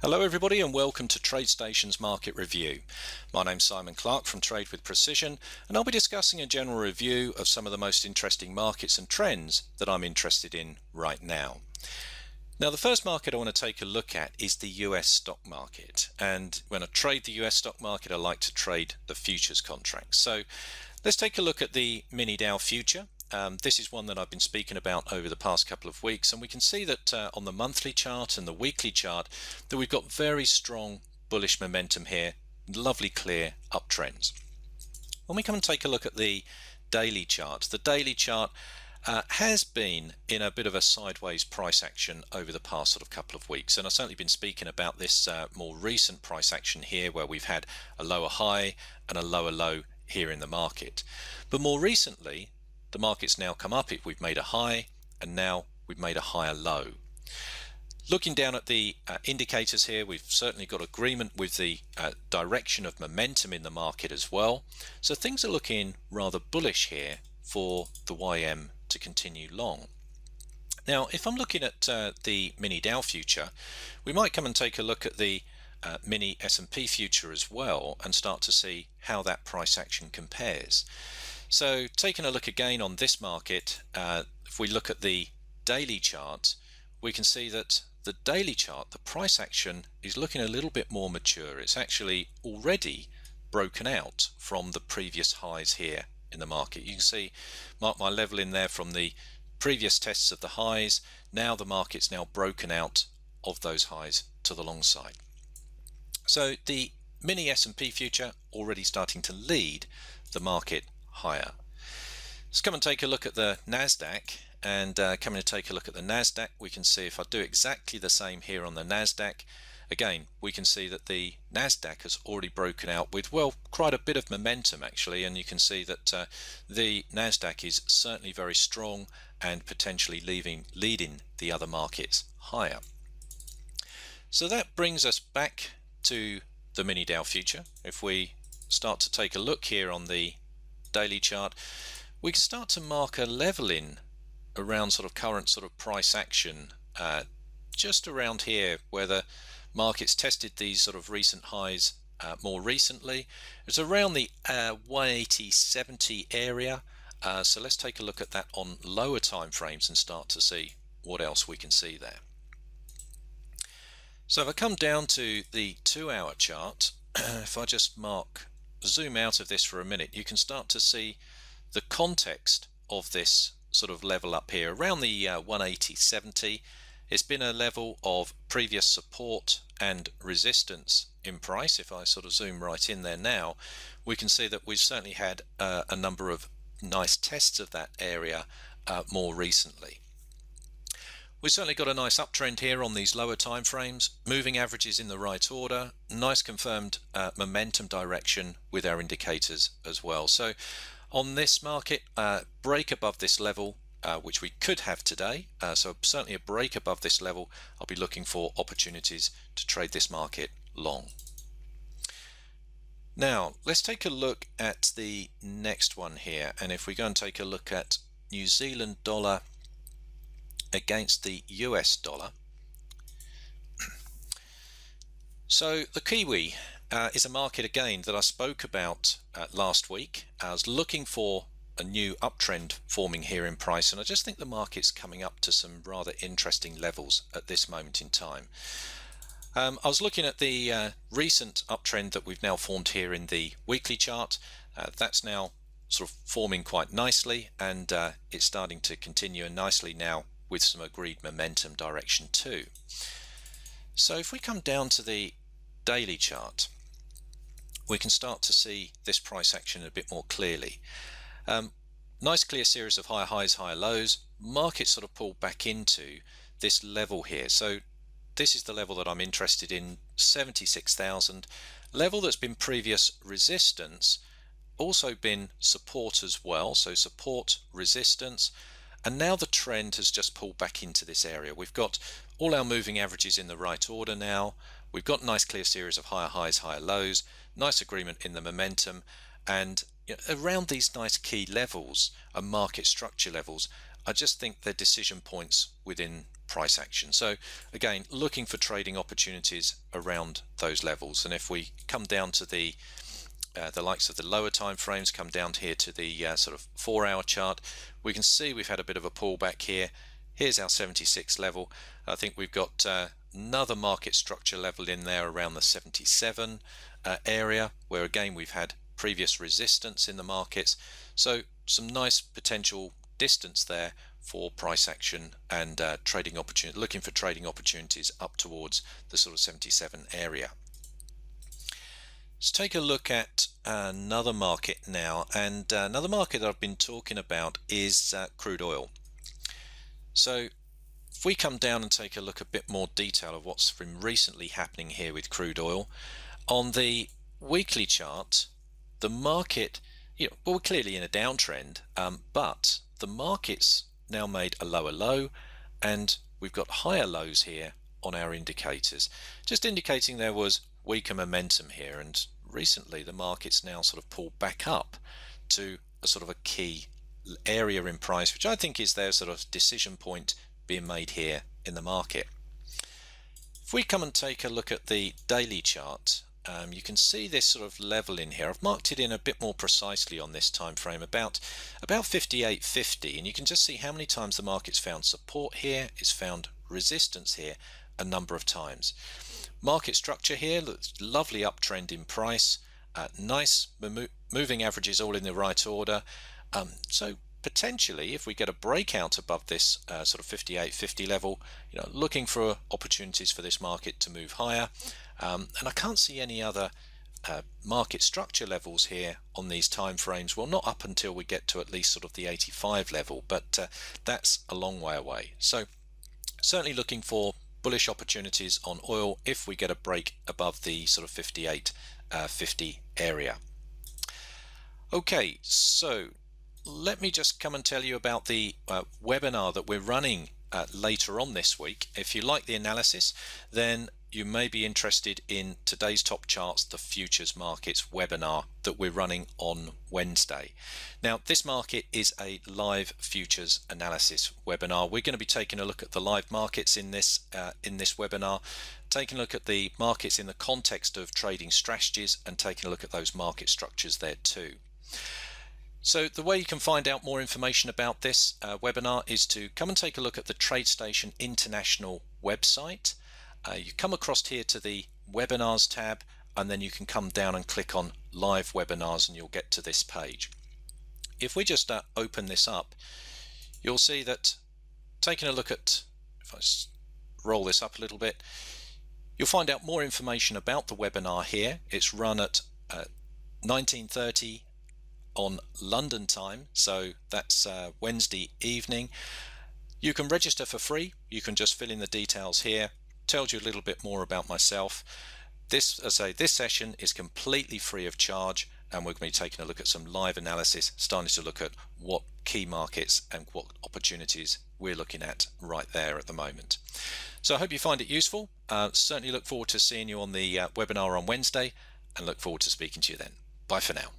Hello everybody and welcome to TradeStation's Market Review. My name's Simon Clarke from Trade with Precision, and I'll be discussing a general review of some of the most interesting markets and trends that I'm interested in right now. Now, the first market I want to take a look at is the US stock market, and when I trade the US stock market I like to trade the futures contracts. So let's take a look at the mini Dow future. This is one that I've been speaking about over the past couple of weeks, and we can see that on the monthly chart and the weekly chart that we've got very strong bullish momentum here, lovely clear uptrends. When we come and take a look at the daily chart has been in a bit of a sideways price action over the past sort of couple of weeks, and I've certainly been speaking about this more recent price action here where we've had a lower high and a lower low here in the market. But more recently the market's now come up. We've made a high and now we've made a higher low. Looking down at the indicators here, we've certainly got agreement with the direction of momentum in the market as well. So things are looking rather bullish here for the YM to continue long. Now, if I'm looking at the mini Dow future, we might come and take a look at the mini S&P future as well and start to see how that price action compares. So taking a look again on this market, if we look at the daily chart, we can see that the daily chart, the price action is looking a little bit more mature. It's actually already broken out from the previous highs here in the market. You can see, mark my level in there from the previous tests of the highs. Now the market's now broken out of those highs to the long side. So the mini S&P future already starting to lead the market higher. Let's come and take a look at the NASDAQ, and coming to take a look at the NASDAQ, we can see if I do exactly the same here on the NASDAQ, again we can see that the NASDAQ has already broken out with, well, quite a bit of momentum actually, and you can see that the NASDAQ is certainly very strong and potentially leading the other markets higher. So that brings us back to the mini Dow future. If we start to take a look here on the daily chart, we can start to mark a level in around sort of current sort of price action, just around here where the market's tested these sort of recent highs more recently. It's around the 180.70 area. So let's take a look at that on lower time frames and start to see what else we can see there. So if I come down to the 2-hour chart, if I just zoom out of this for a minute, you can start to see the context of this sort of level up here around the 180.70. It's been a level of previous support and resistance in price. If I sort of zoom right in there now, we can see that we've certainly had a number of nice tests of that area more recently. We've certainly got a nice uptrend here on these lower time frames, moving averages in the right order, nice confirmed momentum direction with our indicators as well. So on this market, break above this level, which we could have today, so certainly a break above this level, I'll be looking for opportunities to trade this market long. Now let's take a look at the next one here, and if we go and take a look at New Zealand dollar against the US dollar. So the Kiwi is a market again that I spoke about last week. I was looking for a new uptrend forming here in price, and I just think the market's coming up to some rather interesting levels at this moment in time. I was looking at the recent uptrend that we've now formed here in the weekly chart. That's now sort of forming quite nicely, and it's starting to continue nicely now with some agreed momentum direction too. So if we come down to the daily chart, we can start to see this price action a bit more clearly. Nice clear series of higher highs, higher lows. Market sort of pulled back into this level here. So this is the level that I'm interested in, 76,000. Level that's been previous resistance, also been support as well. So support, resistance. And now the trend has just pulled back into this area. We've got all our moving averages in the right order now. We've got a nice clear series of higher highs, higher lows, nice agreement in the momentum, and around these nice key levels and market structure levels, I just think they're decision points within price action. So again, looking for trading opportunities around those levels. And if we come down to the likes of the lower time frames, come down here to the sort of 4-hour chart, we can see we've had a bit of a pullback here. Here's our 76 level. I think we've got another market structure level in there around the 77 area, where again we've had previous resistance in the markets. So some nice potential distance there for price action and trading opportunity, looking for trading opportunities up towards the sort of 77 area. Let's take a look at another market now, and another market that I've been talking about is crude oil. So if we come down and take a look a bit more detail of what's been recently happening here with crude oil, on the weekly chart, the market, well, we're clearly in a downtrend, but the market's now made a lower low, and we've got higher lows here on our indicators, just indicating there was weaker momentum here. And recently the market's now sort of pulled back up to a sort of a key area in price, which I think is their sort of decision point being made here in the market. If we come and take a look at the daily chart, you can see this sort of level in here. I've marked it in a bit more precisely on this time frame, about 58.50, and you can just see how many times the market's found support here, it's found resistance here a number of times. Market structure here looks lovely, uptrend in price, nice moving averages all in the right order. So potentially, if we get a breakout above this sort of 58.50 level, looking for opportunities for this market to move higher. And I can't see any other market structure levels here on these time frames. Well, not up until we get to at least sort of the 85 level, but that's a long way away. So certainly looking for bullish opportunities on oil if we get a break above the sort of 58.50 area. Okay, so let me just come and tell you about the webinar that we're running later on this week. If you like the analysis, then you may be interested in today's top charts, the futures markets webinar that we're running on Wednesday. Now, this market is a live futures analysis webinar. We're going to be taking a look at the live markets in this webinar, taking a look at the markets in the context of trading strategies, and taking a look at those market structures there too. So the way you can find out more information about this webinar is to come and take a look at the TradeStation International website. You come across here to the webinars tab, and then you can come down and click on live webinars, and you'll get to this page. If we just open this up, you'll see that, taking a look at, if I roll this up a little bit, you'll find out more information about the webinar here. It's run at 19:30 on London time, so that's Wednesday evening. You can register for free. You can just fill in the details here. Tells you a little bit more about myself. This, as I say, this session is completely free of charge, and we're going to be taking a look at some live analysis, starting to look at what key markets and what opportunities we're looking at right there at the moment. So I hope you find it useful. Certainly look forward to seeing you on the webinar on Wednesday, and look forward to speaking to you then. Bye for now.